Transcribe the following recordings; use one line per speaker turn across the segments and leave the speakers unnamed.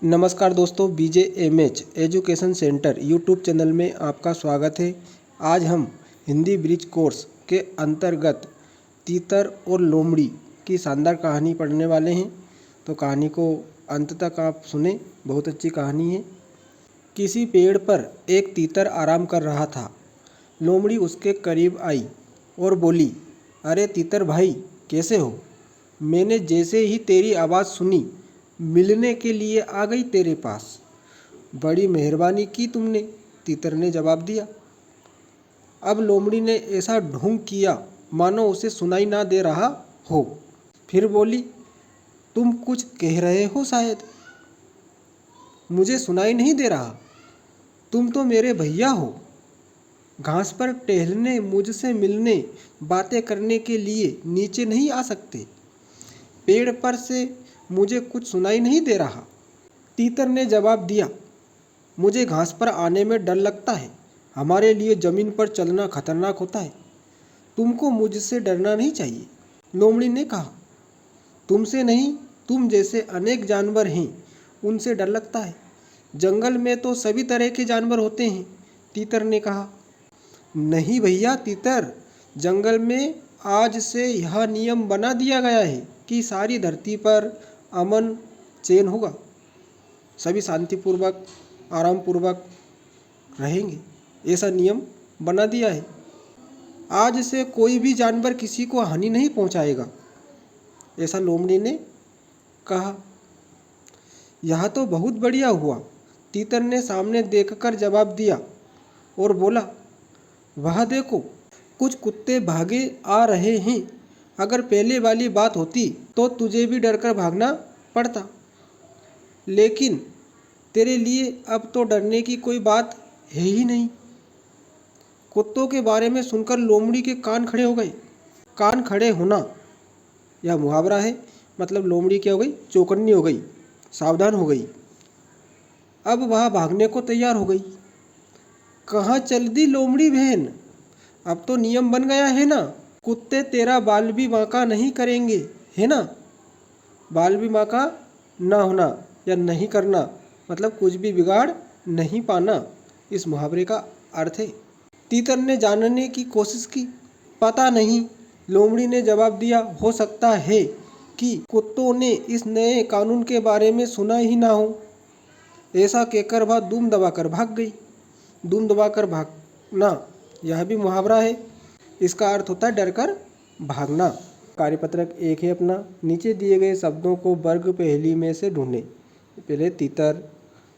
नमस्कार दोस्तों, BJMH education centre YouTube channel में आपका स्वागत है। आज हम हिंदी ब्रिज कोर्स के अंतर्गत तीतर और लोमड़ी की शानदार कहानी पढ़ने वाले हैं। तो कहानी को अंत तक आप सुने, बहुत अच्छी कहानी है। किसी पेड़ पर एक तीतर आराम कर रहा था। लोमड़ी उसके करीब आई और बोली, अरे तीतर भाई, कैसे हो? मैंने जैसे ही तेरी आवाज़ सुनी मिलने के लिए आ गई तेरे पास। बड़ी मेहरबानी की तुमने, तीतर ने जवाब दिया। अब लोमड़ी ने ऐसा ढोंग किया मानो उसे सुनाई ना दे रहा हो। फिर बोली, तुम कुछ कह रहे हो शायद। मुझे सुनाई नहीं दे रहा। तुम तो मेरे भैया हो। घास पर टहलने, मुझसे मिलने, बातें करने के लिए नीचे नहीं आ सकते। पेड़ पर से मुझे कुछ सुनाई नहीं दे रहा। तीतर ने जवाब दिया, मुझे घास पर आने में डर लगता है। हमारे लिए ज़मीन पर चलना खतरनाक होता है। तुमको मुझसे डरना नहीं चाहिए। लोमड़ी ने कहा, तुमसे नहीं, तुम जैसे अनेक जानवर हैं, उनसे डर लगता है। जंगल में तो सभी तरह के जानवर होते हैं, तीतर ने कहा। नहीं भैया तीतर, जंगल में आज से यह नियम बना दिया गया है कि सारी धरती पर अमन चैन होगा। सभी शांतिपूर्वक, आरामपूर्वक रहेंगे, ऐसा नियम बना दिया है। आज से कोई भी जानवर किसी को हानि नहीं पहुंचाएगा, ऐसा लोमड़ी ने कहा। यह तो बहुत बढ़िया हुआ, तीतर ने सामने देखकर जवाब दिया और बोला, वह देखो, कुछ कुत्ते भागे आ रहे हैं। अगर पहले वाली बात होती तो तुझे भी डरकर भागना पड़ता, लेकिन तेरे लिए अब तो डरने की कोई बात है ही नहीं। कुत्तों के बारे में सुनकर लोमड़ी के कान खड़े हो गए। कान खड़े होना यह मुहावरा है, मतलब लोमड़ी क्या हो गई, चौकन्नी हो गई, सावधान हो गई। अब वह भागने को तैयार हो गई। कहाँ चल दी लोमड़ी बहन? अब तो नियम बन गया है ना, कुत्ते तेरा बाल भी बांका नहीं करेंगे, है ना? बाल भी बांका ना होना या नहीं करना मतलब कुछ भी बिगाड़ नहीं पाना, इस मुहावरे का अर्थ है। तीतर ने जानने की कोशिश की। पता नहीं, लोमड़ी ने जवाब दिया, हो सकता है कि कुत्तों ने इस नए कानून के बारे में सुना ही ना हो। ऐसा कहकर वह दुम दबाकर भाग गई। दुम दबाकर भागना यह भी मुहावरा है। इसका अर्थ होता है डरकर भागना। कार्यपत्रक 1 है अपना, नीचे दिए गए शब्दों को वर्ग पहेली में से ढूंढें। पहले तीतर,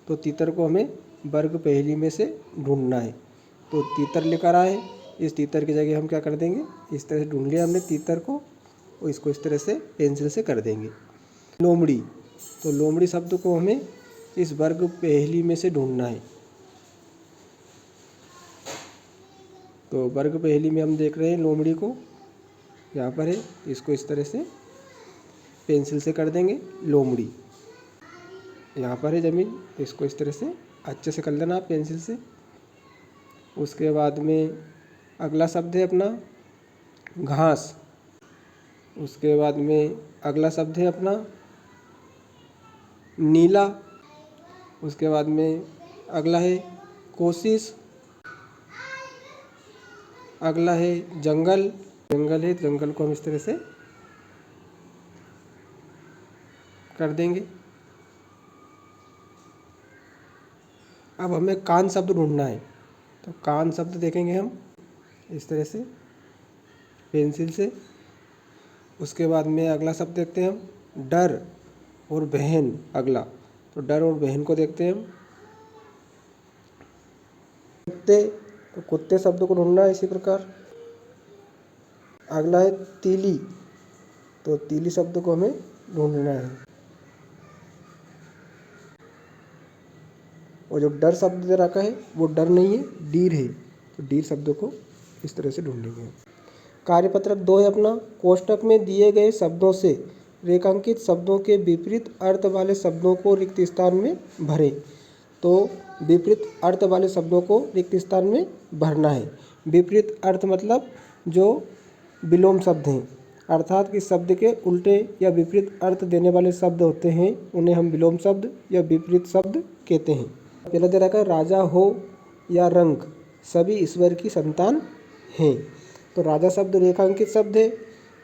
तो तीतर को हमें वर्ग पहेली में से ढूंढना है। तो तीतर लेकर आए, इस तीतर की जगह हम क्या कर देंगे, इस तरह से ढूंढ लिया हमने तीतर को, और इसको इस तरह से पेंसिल से कर देंगे। लोमड़ी, तो लोमड़ी शब्द को हमें इस वर्ग पहेली में से ढूंढना है। तो वर्ग पहेली में हम देख रहे हैं लोमड़ी को, यहाँ पर है, इसको इस तरह से पेंसिल से कर देंगे लोमड़ी। यहाँ पर है ज़मीन, इसको इस तरह से अच्छे से कर लेना आप पेंसिल से। उसके बाद में अगला शब्द है अपना घास। उसके बाद में अगला शब्द है अपना नीला। उसके बाद में अगला है कोशिश। अगला है जंगल। जंगल है, जंगल को हम इस तरह से कर देंगे। अब हमें कान शब्द ढूंढना है, तो कान शब्द देखेंगे हम इस तरह से पेंसिल से। उसके बाद में अगला शब्द देखते हैं हम डर और बहन। अगला, तो डर और बहन को देखते हैं हम। कुत्ते, तो कुत्ते शब्द को ढूंढना है इसी प्रकार। अगला है तीली, तो तीली शब्द को हमें ढूंढना है। और जो डर शब्द दे रखा है वो डर नहीं है, डीर है, तो डीर शब्द को इस तरह से ढूंढेंगे। कार्यपत्रक 2 है अपना, कोष्टक में दिए गए शब्दों से रेखांकित शब्दों के विपरीत अर्थ वाले शब्दों को रिक्त स्थान में भरें। तो विपरीत अर्थ वाले शब्दों को रिक्त स्थान में भरना है। विपरीत अर्थ मतलब जो विलोम शब्द हैं, अर्थात कि शब्द के उल्टे या विपरीत अर्थ देने वाले शब्द होते हैं, उन्हें हम विलोम शब्द या विपरीत शब्द कहते हैं। पहला दे रखा है राजा हो या रंग सभी ईश्वर की संतान हैं। तो राजा शब्द रेखांकित शब्द है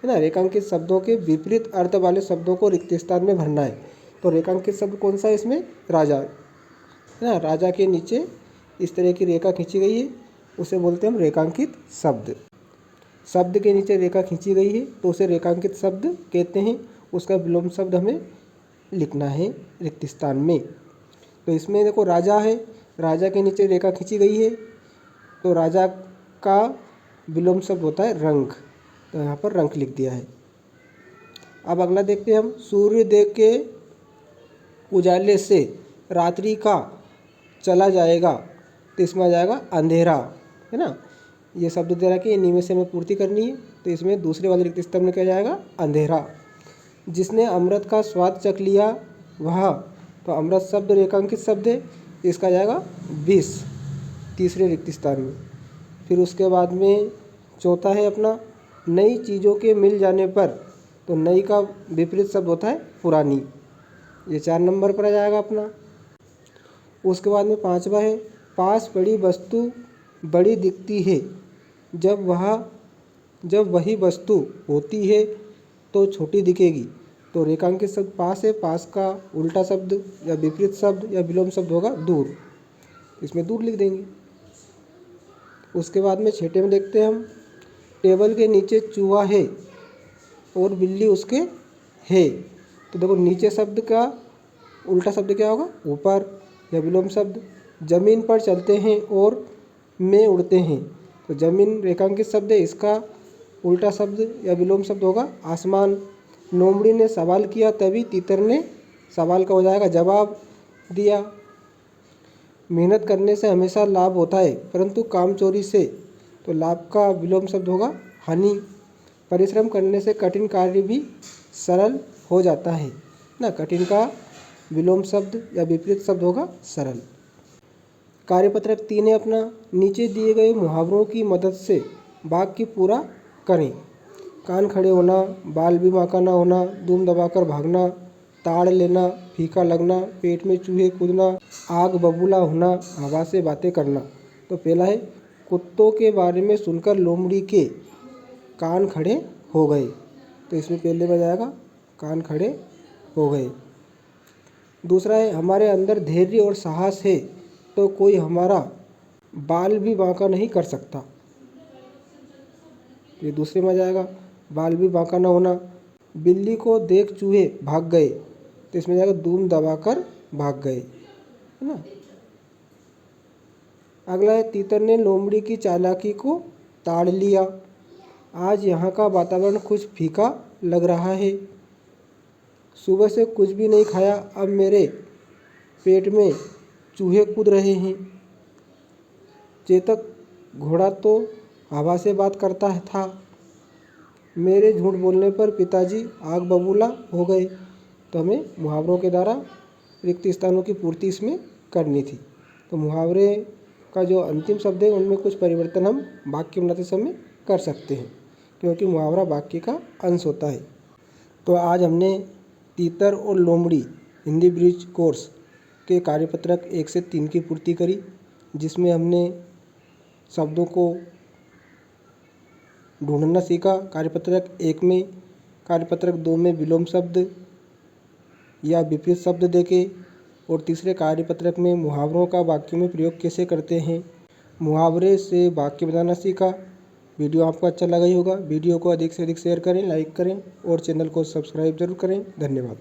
ना। रेखांकित शब्दों के विपरीत अर्थ वाले शब्दों को रिक्त स्थान में भरना है। तो रेखांकित शब्द कौन सा है इसमें? राजा है ना। राजा के नीचे इस तरह की रेखा खींची गई है, उसे बोलते हैं हम रेखांकित शब्द। शब्द के नीचे रेखा खींची गई है तो उसे रेखांकित शब्द कहते हैं। उसका विलोम शब्द हमें लिखना है रिक्त स्थान में। तो इसमें देखो राजा है, राजा के नीचे रेखा खींची गई है, तो राजा का विलोम शब्द होता है रंग। तो यहाँ पर रंग लिख दिया है। अब अगला देखते हैं हम। सूर्योदय के उजाले से रात्रि का चला जाएगा, तो इसमें आ जाएगा अंधेरा, है ना। ये शब्द दे रहा कि इन्हीं में से हमें पूर्ति करनी है, तो इसमें दूसरे वाले रिक्त स्थान में क्या जाएगा? अंधेरा। जिसने अमृत का स्वाद चख लिया वह, तो अमृत शब्द रेखांकित शब्द है, इसका जाएगा विष, तीसरे रिक्त स्थान में। फिर उसके बाद में चौथा है अपना नई चीज़ों के मिल जाने पर, तो नई का विपरीत शब्द होता है पुरानी, ये 4 नंबर पर आ जाएगा अपना। उसके बाद में पांचवा है पास पड़ी वस्तु बड़ी दिखती है, जब वही वस्तु होती है तो छोटी दिखेगी। तो रेखांकित शब्द पास है, पास का उल्टा शब्द या विपरीत शब्द या विलोम शब्द होगा दूर, इसमें दूर लिख देंगे। उसके बाद में छठे में देखते हैं हम। टेबल के नीचे चूहा है और बिल्ली उसके है, तो देखो नीचे शब्द का उल्टा शब्द क्या होगा? ऊपर या विलोम शब्द। जमीन पर चलते हैं और में उड़ते हैं, तो जमीन रेखांकित शब्द है, इसका उल्टा शब्द या विलोम शब्द होगा आसमान। लोमड़ी ने सवाल किया तभी तीतर ने सवाल का हो जाएगा जवाब दिया। मेहनत करने से हमेशा लाभ होता है परंतु कामचोरी से, तो लाभ का विलोम शब्द होगा हानि। परिश्रम करने से कठिन कार्य भी सरल हो जाता है ना। कठिन का विलोम शब्द या विपरीत शब्द होगा सरल। कार्यपत्रक 3 है अपना। नीचे दिए गए मुहावरों की मदद से वाक्य पूरा करें। कान खड़े होना, बाल भी बांका ना होना, दुम दबाकर भागना, ताड़ लेना, फीका लगना, पेट में चूहे कूदना, आग बबूला होना, हवा से बातें करना। तो पहला है कुत्तों के बारे में सुनकर लोमड़ी के कान खड़े हो गए, तो इसमें पहले में जाएगा कान खड़े हो गए। दूसरा है हमारे अंदर धैर्य और साहस है तो कोई हमारा बाल भी बांका नहीं कर सकता, ये दूसरे में जाएगा बाल भी बांका ना होना। बिल्ली को देख चूहे भाग गए, तो इसमें जाएगा दूम दबाकर भाग गए, है ना। अगला है तीतर ने लोमड़ी की चालाकी को ताड़ लिया। आज यहाँ का वातावरण कुछ फीका लग रहा है। सुबह से कुछ भी नहीं खाया, अब मेरे पेट में चूहे कूद रहे हैं। चेतक घोड़ा तो हवा से बात करता था। मेरे झूठ बोलने पर पिताजी आग बबूला हो गए। तो हमें मुहावरों के द्वारा रिक्त स्थानों की पूर्ति इसमें करनी थी। तो मुहावरे का जो अंतिम शब्द है उनमें कुछ परिवर्तन हम वाक्य बनाते समय कर सकते हैं, क्योंकि मुहावरा वाक्य का अंश होता है। तो आज हमने तीतर और लोमड़ी हिंदी ब्रिज कोर्स के कार्यपत्रक 1 से 3 की पूर्ति करी, जिसमें हमने शब्दों को ढूंढना सीखा। कार्यपत्रक 1 में, कार्यपत्रक 2 में विलोम शब्द या विपरीत शब्द देके, और तीसरे कार्यपत्रक में मुहावरों का वाक्यों में प्रयोग कैसे करते हैं। मुहावरे से वाक्य बनाना सीखा। वीडियो आपको अच्छा लगा ही होगा। वीडियो को अधिक से अधिक शेयर करें, लाइक करें और चैनल को सब्सक्राइब जरूर करें। धन्यवाद।